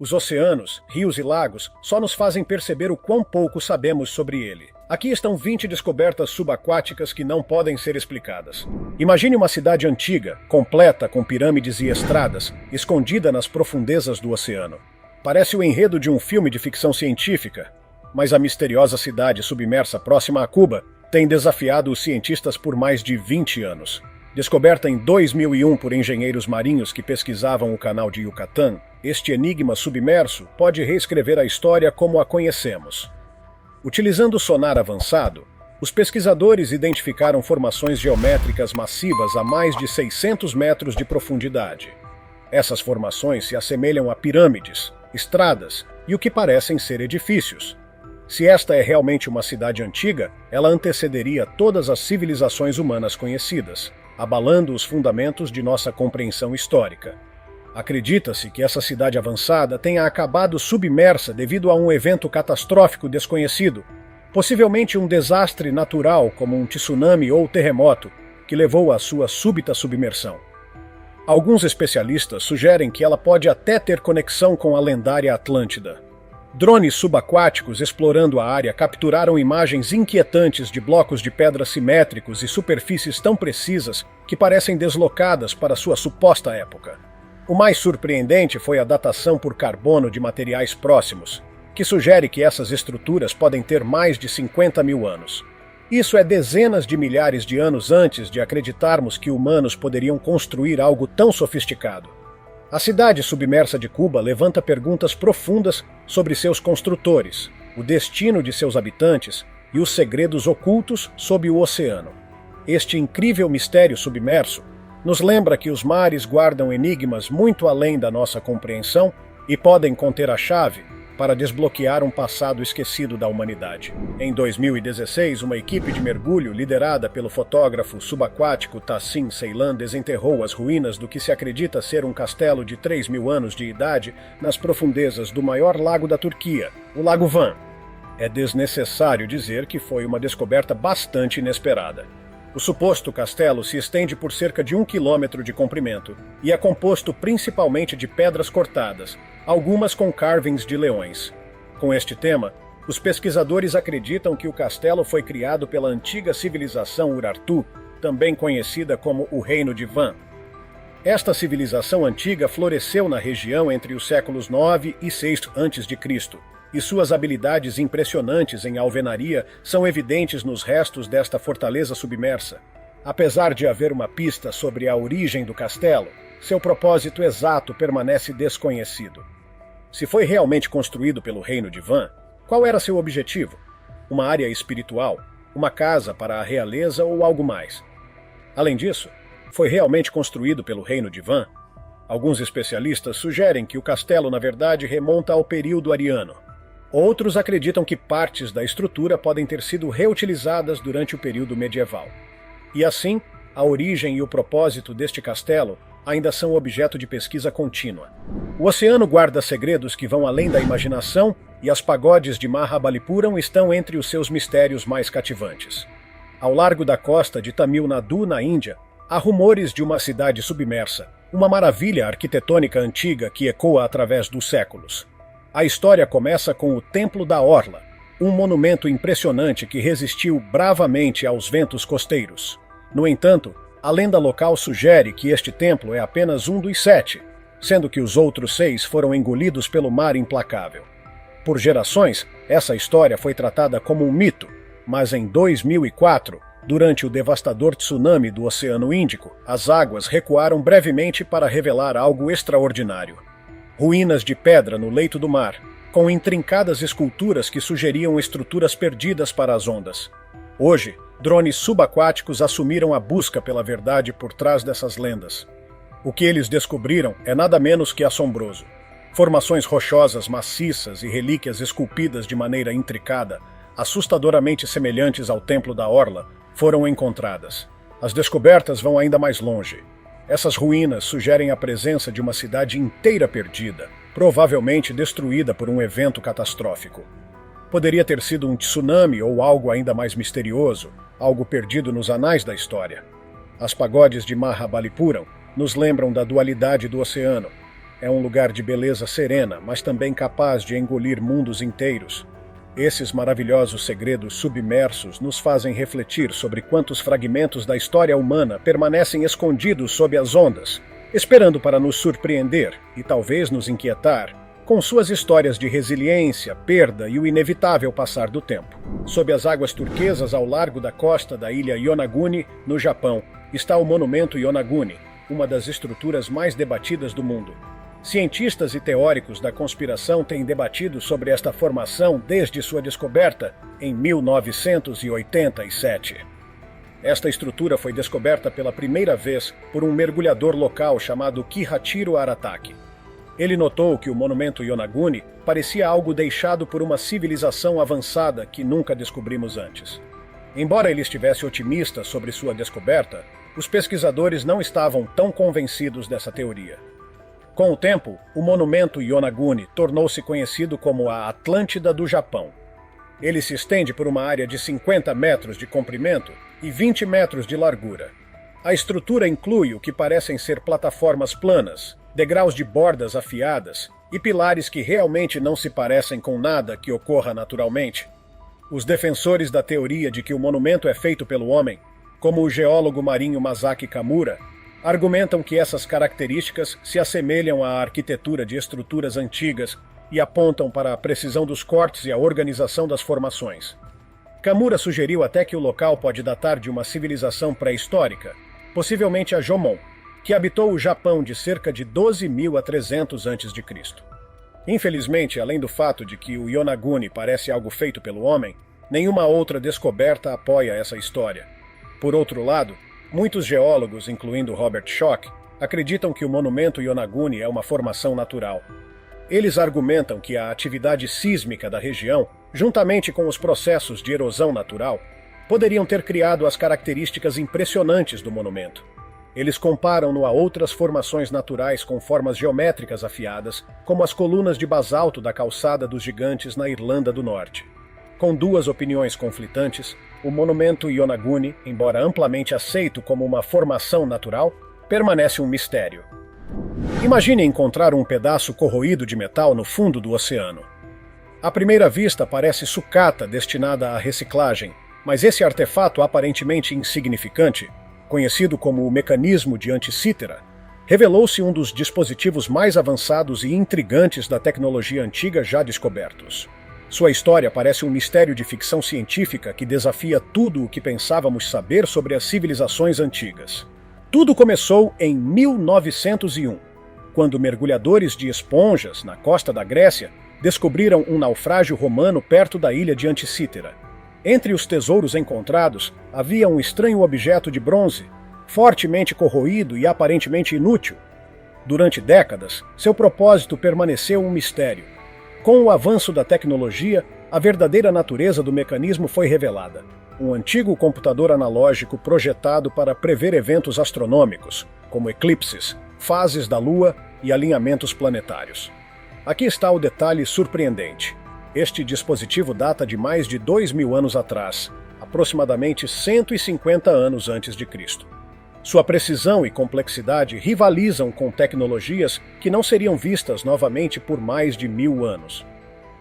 Os oceanos, rios e lagos só nos fazem perceber o quão pouco sabemos sobre ele. Aqui estão 20 descobertas subaquáticas que não podem ser explicadas. Imagine uma cidade antiga, completa com pirâmides e estradas, escondida nas profundezas do oceano. Parece o enredo de um filme de ficção científica, mas a misteriosa cidade submersa próxima a Cuba tem desafiado os cientistas por mais de 20 anos. Descoberta em 2001 por engenheiros marinhos que pesquisavam o canal de Yucatán, este enigma submerso pode reescrever a história como a conhecemos. Utilizando sonar avançado, os pesquisadores identificaram formações geométricas massivas a mais de 600 metros de profundidade. Essas formações se assemelham a pirâmides, estradas e o que parecem ser edifícios. Se esta é realmente uma cidade antiga, ela antecederia todas as civilizações humanas conhecidas, abalando os fundamentos de nossa compreensão histórica. Acredita-se que essa cidade avançada tenha acabado submersa devido a um evento catastrófico desconhecido, possivelmente um desastre natural como um tsunami ou terremoto, que levou à sua súbita submersão. Alguns especialistas sugerem que ela pode até ter conexão com a lendária Atlântida. Drones subaquáticos explorando a área capturaram imagens inquietantes de blocos de pedra simétricos e superfícies tão precisas que parecem deslocadas para sua suposta época. O mais surpreendente foi a datação por carbono de materiais próximos, que sugere que essas estruturas podem ter mais de 50 mil anos. Isso é dezenas de milhares de anos antes de acreditarmos que humanos poderiam construir algo tão sofisticado. A cidade submersa de Cuba levanta perguntas profundas sobre seus construtores, o destino de seus habitantes e os segredos ocultos sob o oceano. Este incrível mistério submerso nos lembra que os mares guardam enigmas muito além da nossa compreensão e podem conter a chave para desbloquear um passado esquecido da humanidade. Em 2016, uma equipe de mergulho liderada pelo fotógrafo subaquático Tassim Ceylan desenterrou as ruínas do que se acredita ser um castelo de 3.000 anos de idade nas profundezas do maior lago da Turquia, o Lago Van. É desnecessário dizer que foi uma descoberta bastante inesperada. O suposto castelo se estende por cerca de 1 quilômetro de comprimento e é composto principalmente de pedras cortadas, algumas com carvings de leões. Com este tema, os pesquisadores acreditam que o castelo foi criado pela antiga civilização Urartu, também conhecida como o Reino de Van. Esta civilização antiga floresceu na região entre os séculos 9 e 6 a.C., e suas habilidades impressionantes em alvenaria são evidentes nos restos desta fortaleza submersa. Apesar de haver uma pista sobre a origem do castelo, seu propósito exato permanece desconhecido. Se foi realmente construído pelo Reino de Van, qual era seu objetivo? Uma área espiritual? Uma casa para a realeza ou algo mais? Além disso, foi realmente construído pelo Reino de Van? Alguns especialistas sugerem que o castelo, na verdade, remonta ao período ariano. Outros acreditam que partes da estrutura podem ter sido reutilizadas durante o período medieval. E assim, a origem e o propósito deste castelo ainda são objeto de pesquisa contínua. O oceano guarda segredos que vão além da imaginação e as pagodes de Mahabalipuram estão entre os seus mistérios mais cativantes. Ao largo da costa de Tamil Nadu, na Índia, há rumores de uma cidade submersa, uma maravilha arquitetônica antiga que ecoa através dos séculos. A história começa com o Templo da Orla, um monumento impressionante que resistiu bravamente aos ventos costeiros. No entanto, a lenda local sugere que este templo é apenas um dos 7, sendo que os outros 6 foram engolidos pelo mar implacável. Por gerações, essa história foi tratada como um mito, mas em 2004, durante o devastador tsunami do Oceano Índico, as águas recuaram brevemente para revelar algo extraordinário. Ruínas de pedra no leito do mar, com intrincadas esculturas que sugeriam estruturas perdidas para as ondas. Hoje, drones subaquáticos assumiram a busca pela verdade por trás dessas lendas. O que eles descobriram é nada menos que assombroso. Formações rochosas maciças e relíquias esculpidas de maneira intricada, assustadoramente semelhantes ao Templo da Orla, foram encontradas. As descobertas vão ainda mais longe. Essas ruínas sugerem a presença de uma cidade inteira perdida, provavelmente destruída por um evento catastrófico. Poderia ter sido um tsunami ou algo ainda mais misterioso, algo perdido nos anais da história. As pagodes de Mahabalipuram nos lembram da dualidade do oceano. é um lugar de beleza serena, mas também capaz de engolir mundos inteiros. Esses maravilhosos segredos submersos nos fazem refletir sobre quantos fragmentos da história humana permanecem escondidos sob as ondas, esperando para nos surpreender e talvez nos inquietar, com suas histórias de resiliência, perda e o inevitável passar do tempo. Sob as águas turquesas ao largo da costa da ilha Yonaguni, no Japão, está o Monumento Yonaguni, uma das estruturas mais debatidas do mundo. Cientistas e teóricos da conspiração têm debatido sobre esta formação desde sua descoberta em 1987. Esta estrutura foi descoberta pela primeira vez por um mergulhador local chamado Kihachiro Arataki. Ele notou que o monumento Yonaguni parecia algo deixado por uma civilização avançada que nunca descobrimos antes. Embora ele estivesse otimista sobre sua descoberta, os pesquisadores não estavam tão convencidos dessa teoria. Com o tempo, o monumento Yonaguni tornou-se conhecido como a Atlântida do Japão. Ele se estende por uma área de 50 metros de comprimento e 20 metros de largura. A estrutura inclui o que parecem ser plataformas planas, degraus de bordas afiadas e pilares que realmente não se parecem com nada que ocorra naturalmente. Os defensores da teoria de que o monumento é feito pelo homem, como o geólogo marinho Masaki Kamura, argumentam que essas características se assemelham à arquitetura de estruturas antigas e apontam para a precisão dos cortes e a organização das formações. Kamura sugeriu até que o local pode datar de uma civilização pré-histórica, possivelmente a Jomon, que habitou o Japão de cerca de 12.000 a 300 a.C. Infelizmente, além do fato de que o Yonaguni parece algo feito pelo homem, nenhuma outra descoberta apoia essa história. Por outro lado, muitos geólogos, incluindo Robert Schoch, acreditam que o monumento Yonaguni é uma formação natural. Eles argumentam que a atividade sísmica da região, juntamente com os processos de erosão natural, poderiam ter criado as características impressionantes do monumento. Eles comparam-no a outras formações naturais com formas geométricas afiadas, como as colunas de basalto da Calçada dos Gigantes na Irlanda do Norte. Com duas opiniões conflitantes, o monumento Yonaguni, embora amplamente aceito como uma formação natural, permanece um mistério. Imagine encontrar um pedaço corroído de metal no fundo do oceano. À primeira vista parece sucata destinada à reciclagem, mas esse artefato aparentemente insignificante, conhecido como o mecanismo de Anticítera, revelou-se um dos dispositivos mais avançados e intrigantes da tecnologia antiga já descobertos. Sua história parece um mistério de ficção científica que desafia tudo o que pensávamos saber sobre as civilizações antigas. Tudo começou em 1901, quando mergulhadores de esponjas na costa da Grécia descobriram um naufrágio romano perto da ilha de Anticítera. Entre os tesouros encontrados havia um estranho objeto de bronze, fortemente corroído e aparentemente inútil. Durante décadas, seu propósito permaneceu um mistério. Com o avanço da tecnologia, a verdadeira natureza do mecanismo foi revelada. Um antigo computador analógico projetado para prever eventos astronômicos, como eclipses, fases da Lua e alinhamentos planetários. Aqui está o detalhe surpreendente. Este dispositivo data de mais de 2.000 anos atrás, aproximadamente 150 anos antes de Cristo. Sua precisão e complexidade rivalizam com tecnologias que não seriam vistas novamente por mais de 1.000 anos.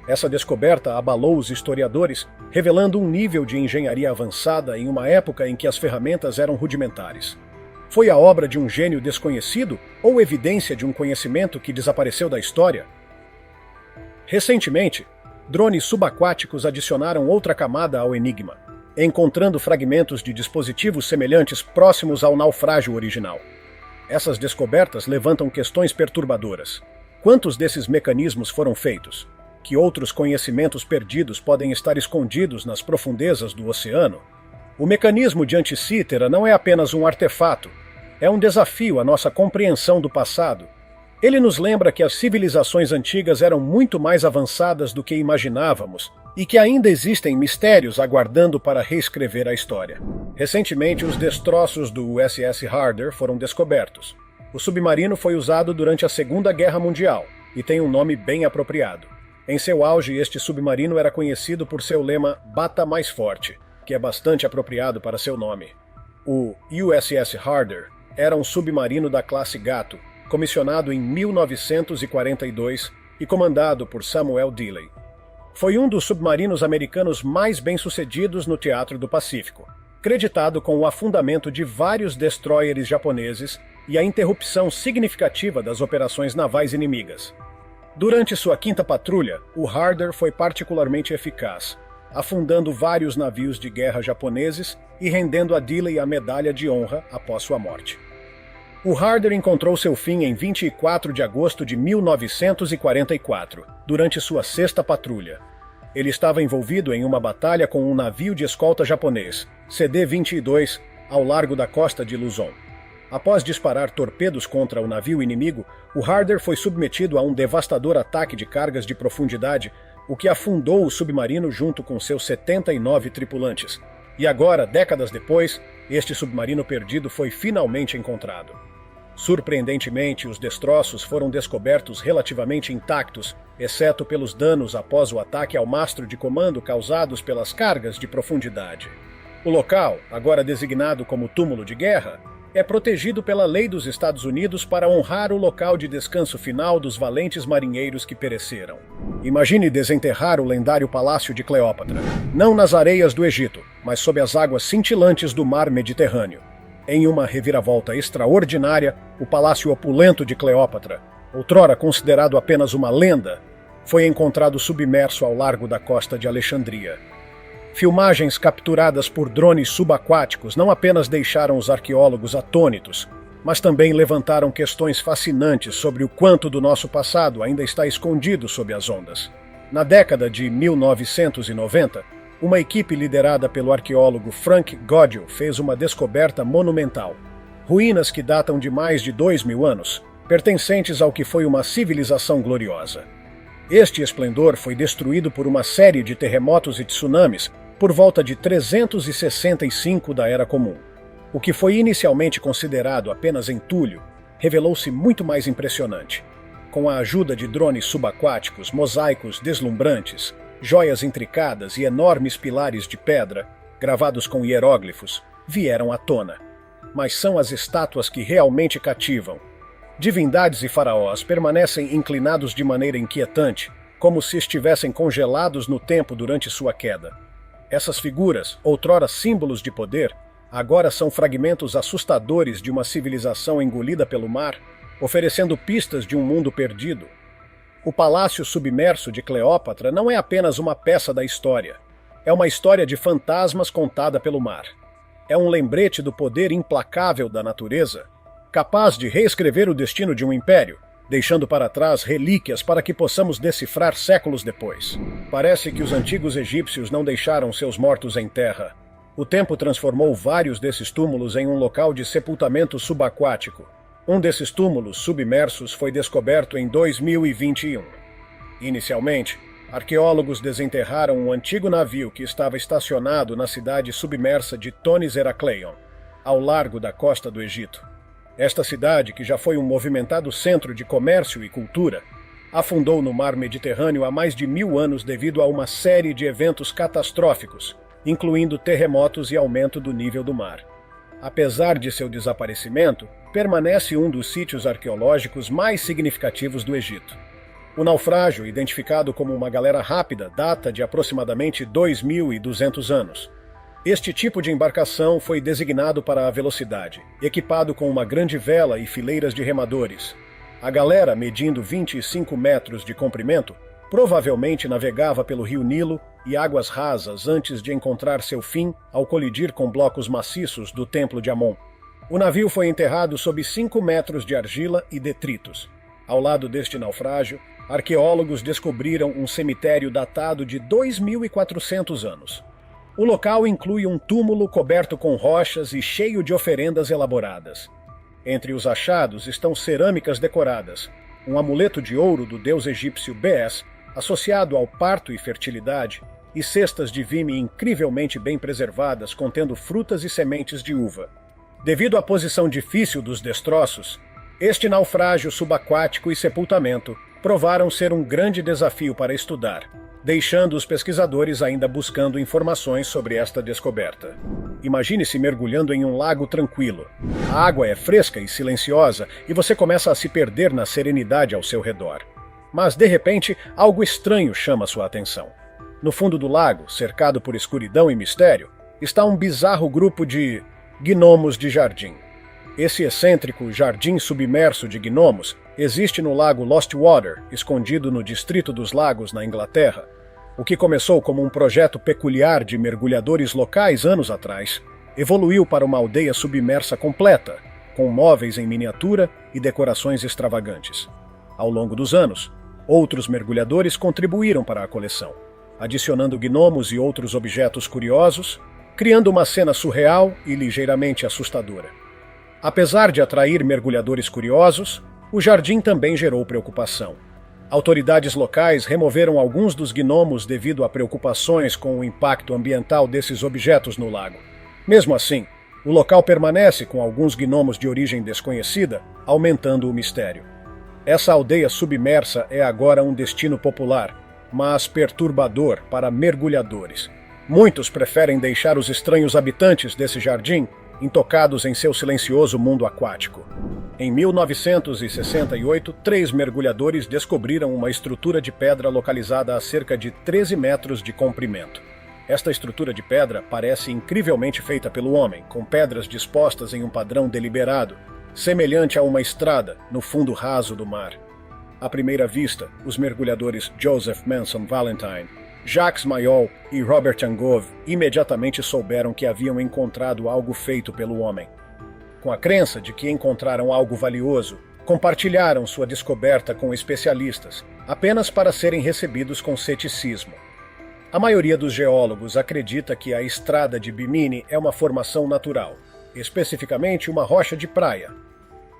Essa descoberta abalou os historiadores, revelando um nível de engenharia avançada em uma época em que as ferramentas eram rudimentares. Foi a obra de um gênio desconhecido ou evidência de um conhecimento que desapareceu da história? Recentemente, drones subaquáticos adicionaram outra camada ao enigma, encontrando fragmentos de dispositivos semelhantes próximos ao naufrágio original. Essas descobertas levantam questões perturbadoras. Quantos desses mecanismos foram feitos? Que outros conhecimentos perdidos podem estar escondidos nas profundezas do oceano? O mecanismo de Anticítera não é apenas um artefato, é um desafio à nossa compreensão do passado. Ele nos lembra que as civilizações antigas eram muito mais avançadas do que imaginávamos e que ainda existem mistérios aguardando para reescrever a história. Recentemente, os destroços do USS Harder foram descobertos. O submarino foi usado durante a Segunda Guerra Mundial e tem um nome bem apropriado. Em seu auge, este submarino era conhecido por seu lema "Bata mais forte", que é bastante apropriado para seu nome. O USS Harder era um submarino da classe Gato, comissionado em 1942 e comandado por Samuel Dilley. Foi um dos submarinos americanos mais bem-sucedidos no Teatro do Pacífico, creditado com o afundamento de vários destroyers japoneses e a interrupção significativa das operações navais inimigas. Durante sua quinta patrulha, o Harder foi particularmente eficaz, afundando vários navios de guerra japoneses e rendendo a Dilley a medalha de honra após sua morte. O Harder encontrou seu fim em 24 de agosto de 1944, durante sua sexta patrulha. Ele estava envolvido em uma batalha com um navio de escolta japonês, CD-22, ao largo da costa de Luzon. Após disparar torpedos contra o navio inimigo, o Harder foi submetido a um devastador ataque de cargas de profundidade, o que afundou o submarino junto com seus 79 tripulantes. E agora, décadas depois, este submarino perdido foi finalmente encontrado. Surpreendentemente, os destroços foram descobertos relativamente intactos, exceto pelos danos após o ataque ao mastro de comando causados pelas cargas de profundidade. O local, agora designado como túmulo de guerra, é protegido pela lei dos Estados Unidos para honrar o local de descanso final dos valentes marinheiros que pereceram. Imagine desenterrar o lendário Palácio de Cleópatra, não nas areias do Egito, mas sob as águas cintilantes do mar Mediterrâneo. Em uma reviravolta extraordinária, o Palácio Opulento de Cleópatra, outrora considerado apenas uma lenda, foi encontrado submerso ao largo da costa de Alexandria. Filmagens capturadas por drones subaquáticos não apenas deixaram os arqueólogos atônitos, mas também levantaram questões fascinantes sobre o quanto do nosso passado ainda está escondido sob as ondas. Na década de 1990, uma equipe liderada pelo arqueólogo Frank Godel fez uma descoberta monumental. Ruínas que datam de mais de 2.000 anos, pertencentes ao que foi uma civilização gloriosa. Este esplendor foi destruído por uma série de terremotos e tsunamis por volta de 365 da Era Comum. O que foi inicialmente considerado apenas entulho, revelou-se muito mais impressionante. Com a ajuda de drones subaquáticos, mosaicos deslumbrantes, joias intricadas e enormes pilares de pedra, gravados com hieróglifos, vieram à tona. Mas são as estátuas que realmente cativam. Divindades e faraós permanecem inclinados de maneira inquietante, como se estivessem congelados no tempo durante sua queda. Essas figuras, outrora símbolos de poder, agora são fragmentos assustadores de uma civilização engolida pelo mar, oferecendo pistas de um mundo perdido. O Palácio Submerso de Cleópatra não é apenas uma peça da história. É uma história de fantasmas contada pelo mar. É um lembrete do poder implacável da natureza, capaz de reescrever o destino de um império, deixando para trás relíquias para que possamos decifrar séculos depois. Parece que os antigos egípcios não deixaram seus mortos em terra. O tempo transformou vários desses túmulos em um local de sepultamento subaquático. Um desses túmulos submersos foi descoberto em 2021. Inicialmente, arqueólogos desenterraram um antigo navio que estava estacionado na cidade submersa de Tonis Herakleion, ao largo da costa do Egito. Esta cidade, que já foi um movimentado centro de comércio e cultura, afundou no mar Mediterrâneo há mais de 1000 anos devido a uma série de eventos catastróficos, incluindo terremotos e aumento do nível do mar. Apesar de seu desaparecimento, permanece um dos sítios arqueológicos mais significativos do Egito. O naufrágio, identificado como uma galera rápida, data de aproximadamente 2.200 anos. Este tipo de embarcação foi designado para a velocidade, equipado com uma grande vela e fileiras de remadores. A galera, medindo 25 metros de comprimento, provavelmente navegava pelo rio Nilo e águas rasas antes de encontrar seu fim ao colidir com blocos maciços do Templo de Amon. O navio foi enterrado sob 5 metros de argila e detritos. Ao lado deste naufrágio, arqueólogos descobriram um cemitério datado de 2.400 anos. O local inclui um túmulo coberto com rochas e cheio de oferendas elaboradas. Entre os achados estão cerâmicas decoradas, um amuleto de ouro do deus egípcio Bes, associado ao parto e fertilidade, e cestas de vime incrivelmente bem preservadas contendo frutas e sementes de uva. Devido à posição difícil dos destroços, este naufrágio subaquático e sepultamento provaram ser um grande desafio para estudar, deixando os pesquisadores ainda buscando informações sobre esta descoberta. Imagine-se mergulhando em um lago tranquilo. A água é fresca e silenciosa e você começa a se perder na serenidade ao seu redor. Mas, de repente, algo estranho chama sua atenção. No fundo do lago, cercado por escuridão e mistério, está um bizarro grupo de gnomos de jardim. Esse excêntrico jardim submerso de gnomos existe no lago Lost Water, escondido no Distrito dos Lagos, na Inglaterra. O que começou como um projeto peculiar de mergulhadores locais anos atrás, evoluiu para uma aldeia submersa completa, com móveis em miniatura e decorações extravagantes. Ao longo dos anos, outros mergulhadores contribuíram para a coleção, adicionando gnomos e outros objetos curiosos, criando uma cena surreal e ligeiramente assustadora. Apesar de atrair mergulhadores curiosos, o jardim também gerou preocupação. Autoridades locais removeram alguns dos gnomos devido a preocupações com o impacto ambiental desses objetos no lago. Mesmo assim, o local permanece com alguns gnomos de origem desconhecida, aumentando o mistério. Essa aldeia submersa é agora um destino popular, mas perturbador para mergulhadores. Muitos preferem deixar os estranhos habitantes desse jardim intocados em seu silencioso mundo aquático. Em 1968, 3 mergulhadores descobriram uma estrutura de pedra localizada a cerca de 13 metros de comprimento. Esta estrutura de pedra parece incrivelmente feita pelo homem, com pedras dispostas em um padrão deliberado, semelhante a uma estrada no fundo raso do mar. À primeira vista, os mergulhadores Joseph Manson Valentine, Jacques Mayol e Robert Angove imediatamente souberam que haviam encontrado algo feito pelo homem. Com a crença de que encontraram algo valioso, compartilharam sua descoberta com especialistas, apenas para serem recebidos com ceticismo. A maioria dos geólogos acredita que a estrada de Bimini é uma formação natural, especificamente uma rocha de praia.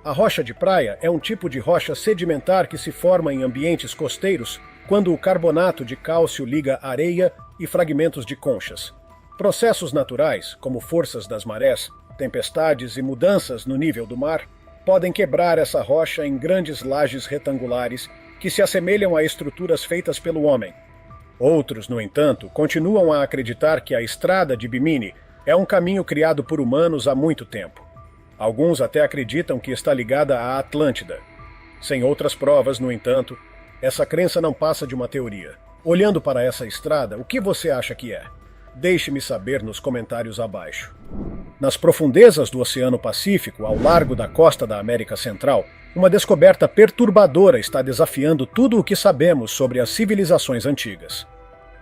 A rocha de praia é um tipo de rocha sedimentar que se forma em ambientes costeiros quando o carbonato de cálcio liga areia e fragmentos de conchas. Processos naturais, como forças das marés, tempestades e mudanças no nível do mar, podem quebrar essa rocha em grandes lajes retangulares que se assemelham a estruturas feitas pelo homem. Outros, no entanto, continuam a acreditar que a estrada de Bimini é um caminho criado por humanos há muito tempo. Alguns até acreditam que está ligada à Atlântida. Sem outras provas, no entanto, essa crença não passa de uma teoria. Olhando para essa estrada, o que você acha que é? Deixe-me saber nos comentários abaixo. Nas profundezas do Oceano Pacífico, ao largo da costa da América Central, uma descoberta perturbadora está desafiando tudo o que sabemos sobre as civilizações antigas.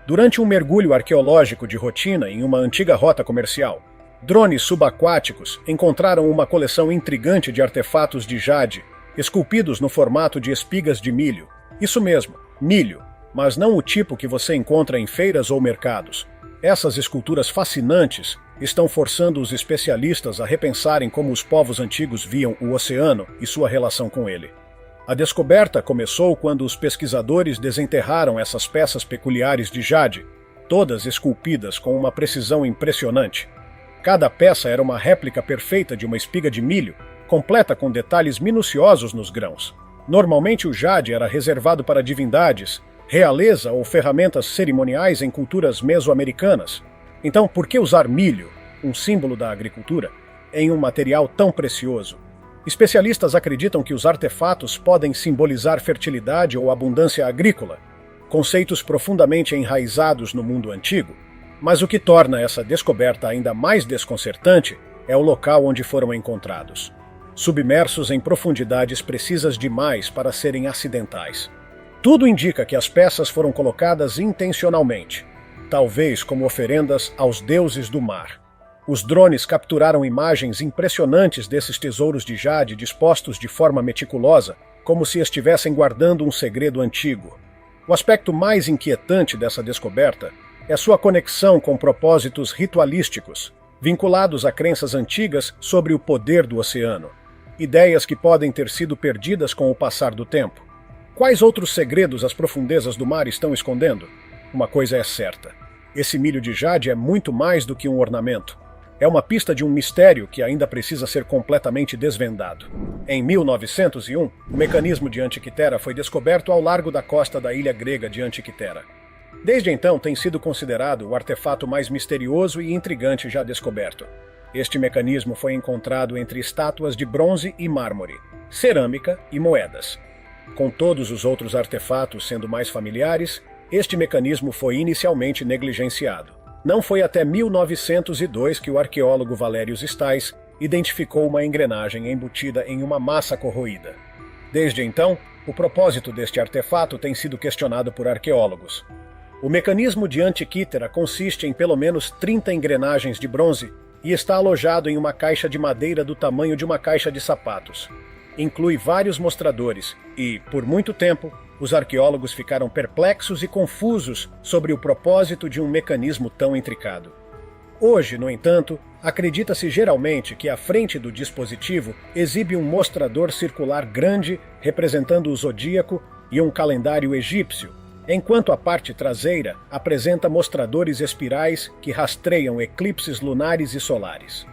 Durante um mergulho arqueológico de rotina em uma antiga rota comercial, drones subaquáticos encontraram uma coleção intrigante de artefatos de jade, esculpidos no formato de espigas de milho. Isso mesmo, milho, mas não o tipo que você encontra em feiras ou mercados. Essas esculturas fascinantes estão forçando os especialistas a repensarem como os povos antigos viam o oceano e sua relação com ele. A descoberta começou quando os pesquisadores desenterraram essas peças peculiares de jade, todas esculpidas com uma precisão impressionante. Cada peça era uma réplica perfeita de uma espiga de milho, completa com detalhes minuciosos nos grãos. Normalmente o jade era reservado para divindades, realeza ou ferramentas cerimoniais em culturas mesoamericanas. Então, por que usar milho, um símbolo da agricultura, em um material tão precioso? Especialistas acreditam que os artefatos podem simbolizar fertilidade ou abundância agrícola, conceitos profundamente enraizados no mundo antigo. Mas o que torna essa descoberta ainda mais desconcertante é o local onde foram encontrados. Submersos em profundidades precisas demais para serem acidentais. Tudo indica que as peças foram colocadas intencionalmente, talvez como oferendas aos deuses do mar. Os drones capturaram imagens impressionantes desses tesouros de jade dispostos de forma meticulosa, como se estivessem guardando um segredo antigo. O aspecto mais inquietante dessa descoberta é sua conexão com propósitos ritualísticos, vinculados a crenças antigas sobre o poder do oceano. Ideias que podem ter sido perdidas com o passar do tempo. Quais outros segredos as profundezas do mar estão escondendo? Uma coisa é certa: esse milho de jade é muito mais do que um ornamento. É uma pista de um mistério que ainda precisa ser completamente desvendado. Em 1901, o mecanismo de Antikythera foi descoberto ao largo da costa da ilha grega de Antikythera. Desde então tem sido considerado o artefato mais misterioso e intrigante já descoberto. Este mecanismo foi encontrado entre estátuas de bronze e mármore, cerâmica e moedas. Com todos os outros artefatos sendo mais familiares, este mecanismo foi inicialmente negligenciado. Não foi até 1902 que o arqueólogo Valerius Stais identificou uma engrenagem embutida em uma massa corroída. Desde então, o propósito deste artefato tem sido questionado por arqueólogos. O mecanismo de Antiquítera consiste em pelo menos 30 engrenagens de bronze e está alojado em uma caixa de madeira do tamanho de uma caixa de sapatos. Inclui vários mostradores e, por muito tempo, os arqueólogos ficaram perplexos e confusos sobre o propósito de um mecanismo tão intricado. Hoje, no entanto, acredita-se geralmente que a frente do dispositivo exibe um mostrador circular grande representando o zodíaco e um calendário egípcio, enquanto a parte traseira apresenta mostradores espirais que rastreiam eclipses lunares e solares.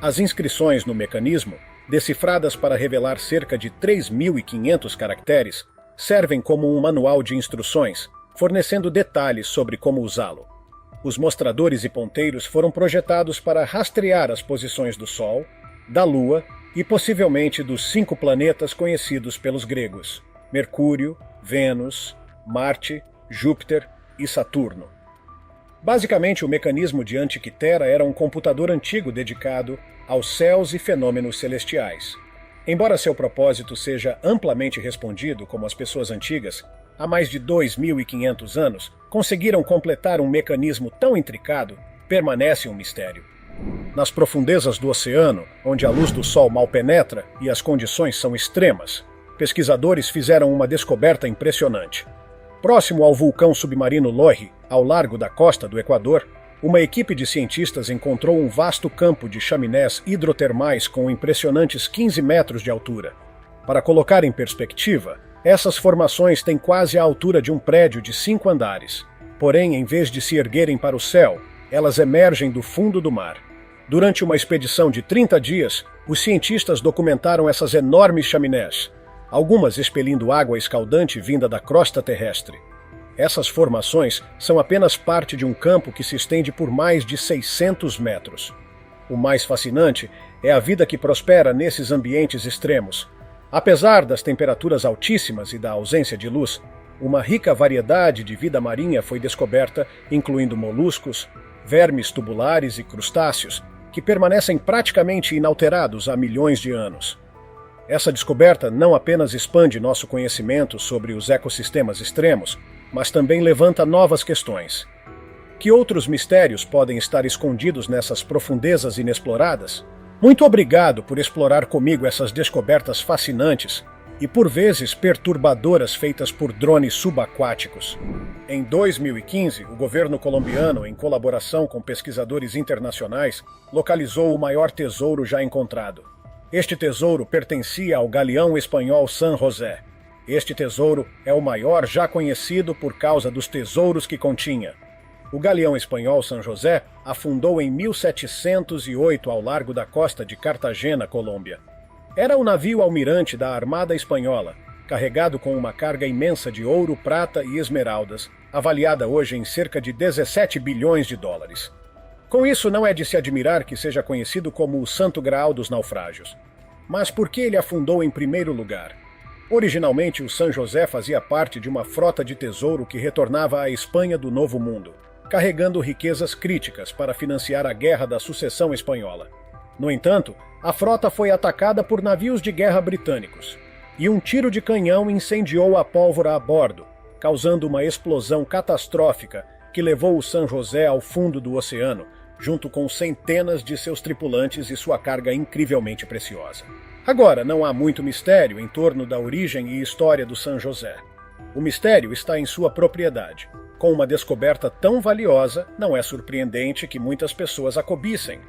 As inscrições no mecanismo, decifradas para revelar cerca de 3.500 caracteres, servem como um manual de instruções, fornecendo detalhes sobre como usá-lo. Os mostradores e ponteiros foram projetados para rastrear as posições do Sol, da Lua e possivelmente dos 5 planetas conhecidos pelos gregos: Mercúrio, Vênus, Marte, Júpiter e Saturno. Basicamente, o mecanismo de Antiquitera era um computador antigo dedicado aos céus e fenômenos celestiais. Embora seu propósito seja amplamente respondido, como as pessoas antigas, há mais de 2.500 anos, conseguiram completar um mecanismo tão intricado, permanece um mistério. Nas profundezas do oceano, onde a luz do Sol mal penetra e as condições são extremas, pesquisadores fizeram uma descoberta impressionante. Próximo ao vulcão submarino Loire, ao largo da costa do Equador, uma equipe de cientistas encontrou um vasto campo de chaminés hidrotermais com impressionantes 15 metros de altura. Para colocar em perspectiva, essas formações têm quase a altura de um prédio de 5 andares. Porém, em vez de se erguerem para o céu, elas emergem do fundo do mar. Durante uma expedição de 30 dias, os cientistas documentaram essas enormes chaminés, algumas expelindo água escaldante vinda da crosta terrestre. Essas formações são apenas parte de um campo que se estende por mais de 600 metros. O mais fascinante é a vida que prospera nesses ambientes extremos. Apesar das temperaturas altíssimas e da ausência de luz, uma rica variedade de vida marinha foi descoberta, incluindo moluscos, vermes tubulares e crustáceos, que permanecem praticamente inalterados há milhões de anos. Essa descoberta não apenas expande nosso conhecimento sobre os ecossistemas extremos, mas também levanta novas questões. Que outros mistérios podem estar escondidos nessas profundezas inexploradas? Muito obrigado por explorar comigo essas descobertas fascinantes e, por vezes, perturbadoras feitas por drones subaquáticos. Em 2015, o governo colombiano, em colaboração com pesquisadores internacionais, localizou o maior tesouro já encontrado. Este tesouro pertencia ao galeão espanhol San José. Este tesouro é o maior já conhecido por causa dos tesouros que continha. O galeão espanhol San José afundou em 1708 ao largo da costa de Cartagena, Colômbia. Era um navio almirante da Armada Espanhola, carregado com uma carga imensa de ouro, prata e esmeraldas, avaliada hoje em cerca de 17 bilhões de dólares. Com isso, não é de se admirar que seja conhecido como o Santo Graal dos naufrágios. Mas por que ele afundou em primeiro lugar? Originalmente, o San José fazia parte de uma frota de tesouro que retornava à Espanha do Novo Mundo, carregando riquezas críticas para financiar a Guerra da Sucessão Espanhola. No entanto, a frota foi atacada por navios de guerra britânicos, e um tiro de canhão incendiou a pólvora a bordo, causando uma explosão catastrófica que levou o San José ao fundo do oceano, junto com centenas de seus tripulantes e sua carga incrivelmente preciosa. Agora, não há muito mistério em torno da origem e história do San José. O mistério está em sua propriedade. Com uma descoberta tão valiosa, não é surpreendente que muitas pessoas a cobissem.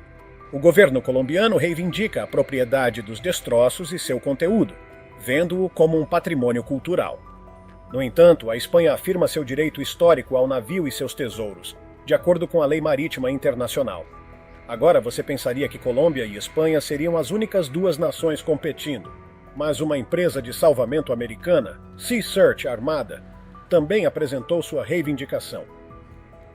O governo colombiano reivindica a propriedade dos destroços e seu conteúdo, vendo-o como um patrimônio cultural. No entanto, a Espanha afirma seu direito histórico ao navio e seus tesouros, de acordo com a lei marítima internacional. Agora você pensaria que Colômbia e Espanha seriam as únicas duas nações competindo, mas uma empresa de salvamento americana, Sea Search Armada, também apresentou sua reivindicação.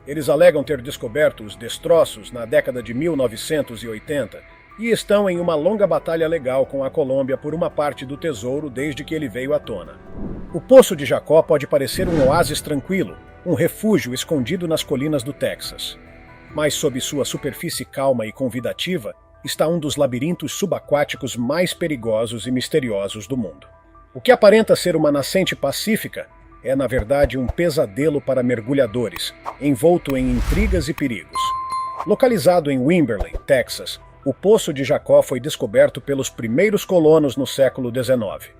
Eles alegam ter descoberto os destroços na década de 1980 e estão em uma longa batalha legal com a Colômbia por uma parte do tesouro desde que ele veio à tona. O Poço de Jacó pode parecer um oásis tranquilo, um refúgio escondido nas colinas do Texas. Mas sob sua superfície calma e convidativa está um dos labirintos subaquáticos mais perigosos e misteriosos do mundo. O que aparenta ser uma nascente pacífica é, na verdade, um pesadelo para mergulhadores, envolto em intrigas e perigos. Localizado em Wimberley, Texas, o Poço de Jacó foi descoberto pelos primeiros colonos no século XIX.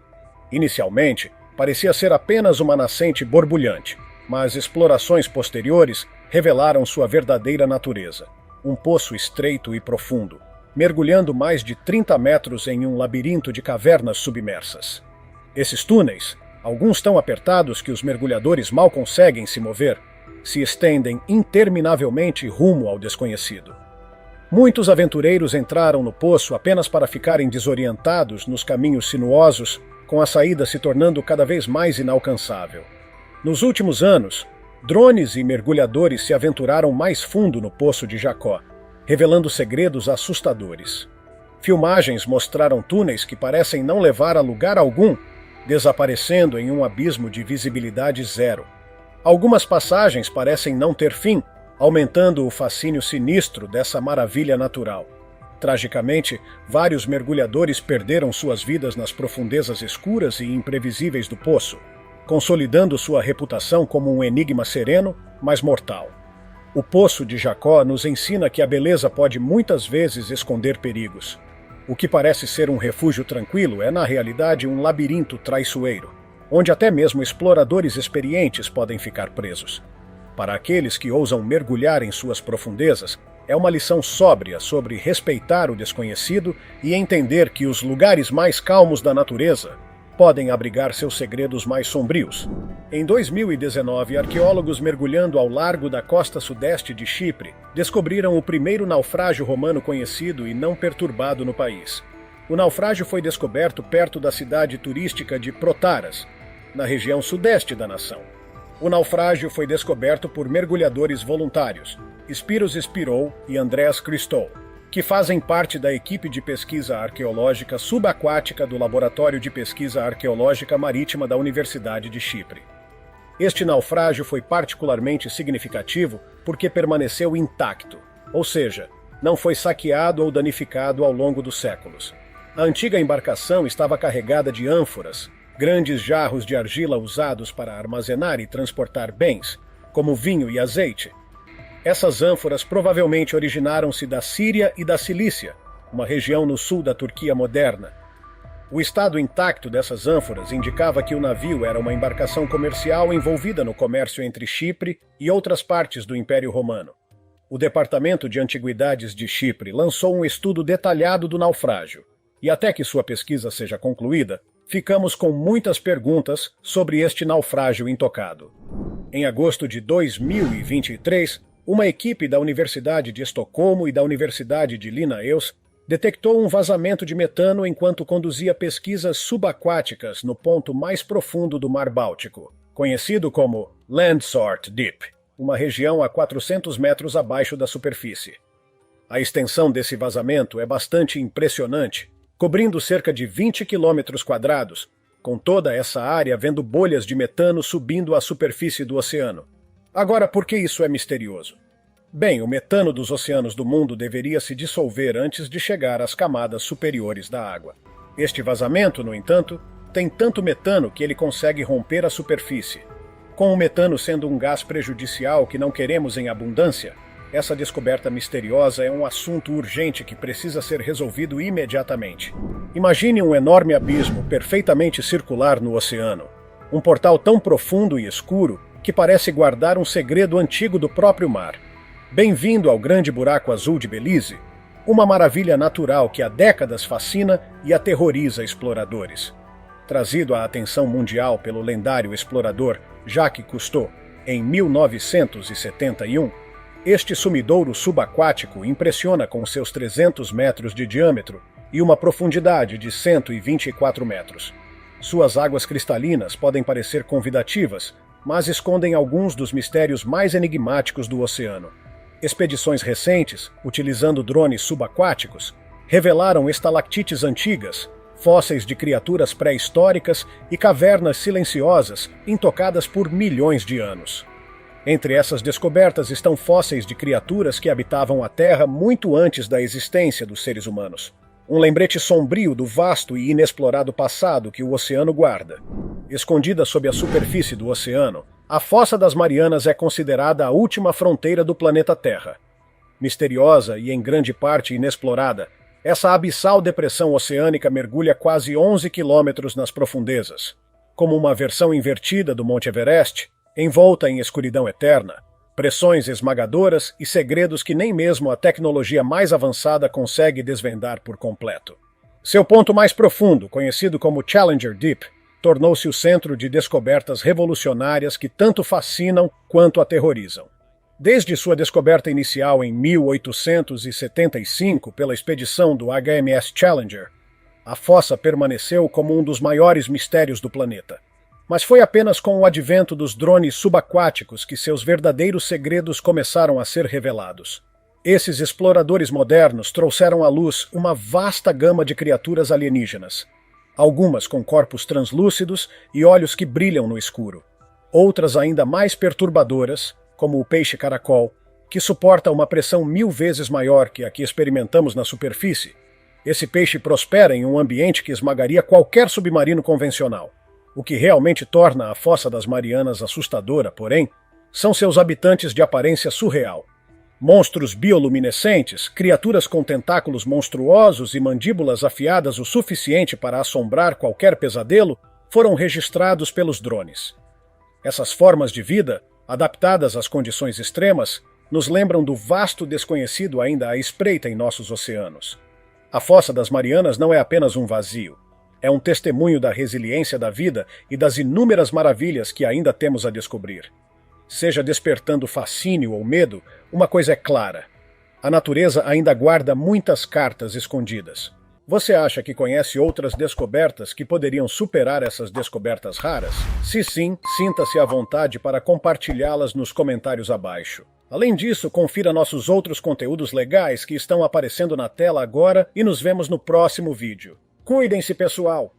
Inicialmente, parecia ser apenas uma nascente borbulhante, mas explorações posteriores revelaram sua verdadeira natureza. Um poço estreito e profundo, mergulhando mais de 30 metros em um labirinto de cavernas submersas. Esses túneis, alguns tão apertados que os mergulhadores mal conseguem se mover, se estendem interminavelmente rumo ao desconhecido. Muitos aventureiros entraram no poço apenas para ficarem desorientados nos caminhos sinuosos, com a saída se tornando cada vez mais inalcançável. Nos últimos anos, drones e mergulhadores se aventuraram mais fundo no Poço de Jacó, revelando segredos assustadores. Filmagens mostraram túneis que parecem não levar a lugar algum, desaparecendo em um abismo de visibilidade zero. Algumas passagens parecem não ter fim, aumentando o fascínio sinistro dessa maravilha natural. Tragicamente, vários mergulhadores perderam suas vidas nas profundezas escuras e imprevisíveis do poço, consolidando sua reputação como um enigma sereno, mas mortal. O Poço de Jacó nos ensina que a beleza pode muitas vezes esconder perigos. O que parece ser um refúgio tranquilo é, na realidade, um labirinto traiçoeiro, onde até mesmo exploradores experientes podem ficar presos. Para aqueles que ousam mergulhar em suas profundezas, é uma lição sóbria sobre respeitar o desconhecido e entender que os lugares mais calmos da natureza podem abrigar seus segredos mais sombrios. Em 2019, arqueólogos mergulhando ao largo da costa sudeste de Chipre descobriram o primeiro naufrágio romano conhecido e não perturbado no país. O naufrágio foi descoberto perto da cidade turística de Protaras, na região sudeste da nação. O naufrágio foi descoberto por mergulhadores voluntários, Spiros Spirou e Andreas Christou, que fazem parte da equipe de pesquisa arqueológica subaquática do Laboratório de Pesquisa Arqueológica Marítima da Universidade de Chipre. Este naufrágio foi particularmente significativo porque permaneceu intacto, ou seja, não foi saqueado ou danificado ao longo dos séculos. A antiga embarcação estava carregada de ânforas, grandes jarros de argila usados para armazenar e transportar bens, como vinho e azeite. Essas ânforas provavelmente originaram-se da Síria e da Cilícia, uma região no sul da Turquia moderna. O estado intacto dessas ânforas indicava que o navio era uma embarcação comercial envolvida no comércio entre Chipre e outras partes do Império Romano. O Departamento de Antiguidades de Chipre lançou um estudo detalhado do naufrágio, e até que sua pesquisa seja concluída, ficamos com muitas perguntas sobre este naufrágio intocado. Em agosto de 2023, uma equipe da Universidade de Estocolmo e da Universidade de Linnaeus detectou um vazamento de metano enquanto conduzia pesquisas subaquáticas no ponto mais profundo do Mar Báltico, conhecido como Landsort Deep, uma região a 400 metros abaixo da superfície. A extensão desse vazamento é bastante impressionante, cobrindo cerca de 20 quilômetros quadrados, com toda essa área vendo bolhas de metano subindo à superfície do oceano. Agora, por que isso é misterioso? Bem, o metano dos oceanos do mundo deveria se dissolver antes de chegar às camadas superiores da água. Este vazamento, no entanto, tem tanto metano que ele consegue romper a superfície. Com o metano sendo um gás prejudicial que não queremos em abundância, essa descoberta misteriosa é um assunto urgente que precisa ser resolvido imediatamente. Imagine um enorme abismo perfeitamente circular no oceano. Um portal tão profundo e escuro que parece guardar um segredo antigo do próprio mar. Bem-vindo ao Grande Buraco Azul de Belize, uma maravilha natural que há décadas fascina e aterroriza exploradores. Trazido à atenção mundial pelo lendário explorador Jacques Cousteau em 1971, este sumidouro subaquático impressiona com seus 300 metros de diâmetro e uma profundidade de 124 metros. Suas águas cristalinas podem parecer convidativas, mas escondem alguns dos mistérios mais enigmáticos do oceano. Expedições recentes, utilizando drones subaquáticos, revelaram estalactites antigas, fósseis de criaturas pré-históricas e cavernas silenciosas intocadas por milhões de anos. Entre essas descobertas estão fósseis de criaturas que habitavam a Terra muito antes da existência dos seres humanos. Um lembrete sombrio do vasto e inexplorado passado que o oceano guarda. Escondida sob a superfície do oceano, a Fossa das Marianas é considerada a última fronteira do planeta Terra. Misteriosa e em grande parte inexplorada, essa abissal depressão oceânica mergulha quase 11 quilômetros nas profundezas. Como uma versão invertida do Monte Everest, envolta em escuridão eterna, pressões esmagadoras e segredos que nem mesmo a tecnologia mais avançada consegue desvendar por completo. Seu ponto mais profundo, conhecido como Challenger Deep, tornou-se o centro de descobertas revolucionárias que tanto fascinam quanto aterrorizam. Desde sua descoberta inicial em 1875 pela expedição do HMS Challenger, a fossa permaneceu como um dos maiores mistérios do planeta. Mas foi apenas com o advento dos drones subaquáticos que seus verdadeiros segredos começaram a ser revelados. Esses exploradores modernos trouxeram à luz uma vasta gama de criaturas alienígenas, algumas com corpos translúcidos e olhos que brilham no escuro, outras ainda mais perturbadoras, como o peixe-caracol, que suporta uma pressão 1000 vezes maior que a que experimentamos na superfície. Esse peixe prospera em um ambiente que esmagaria qualquer submarino convencional. O que realmente torna a Fossa das Marianas assustadora, porém, são seus habitantes de aparência surreal. Monstros bioluminescentes, criaturas com tentáculos monstruosos e mandíbulas afiadas o suficiente para assombrar qualquer pesadelo, foram registrados pelos drones. Essas formas de vida, adaptadas às condições extremas, nos lembram do vasto desconhecido ainda à espreita em nossos oceanos. A Fossa das Marianas não é apenas um vazio. É um testemunho da resiliência da vida e das inúmeras maravilhas que ainda temos a descobrir. Seja despertando fascínio ou medo, uma coisa é clara: a natureza ainda guarda muitas cartas escondidas. Você acha que conhece outras descobertas que poderiam superar essas descobertas raras? Se sim, sinta-se à vontade para compartilhá-las nos comentários abaixo. Além disso, confira nossos outros conteúdos legais que estão aparecendo na tela agora e nos vemos no próximo vídeo. Cuidem-se, pessoal!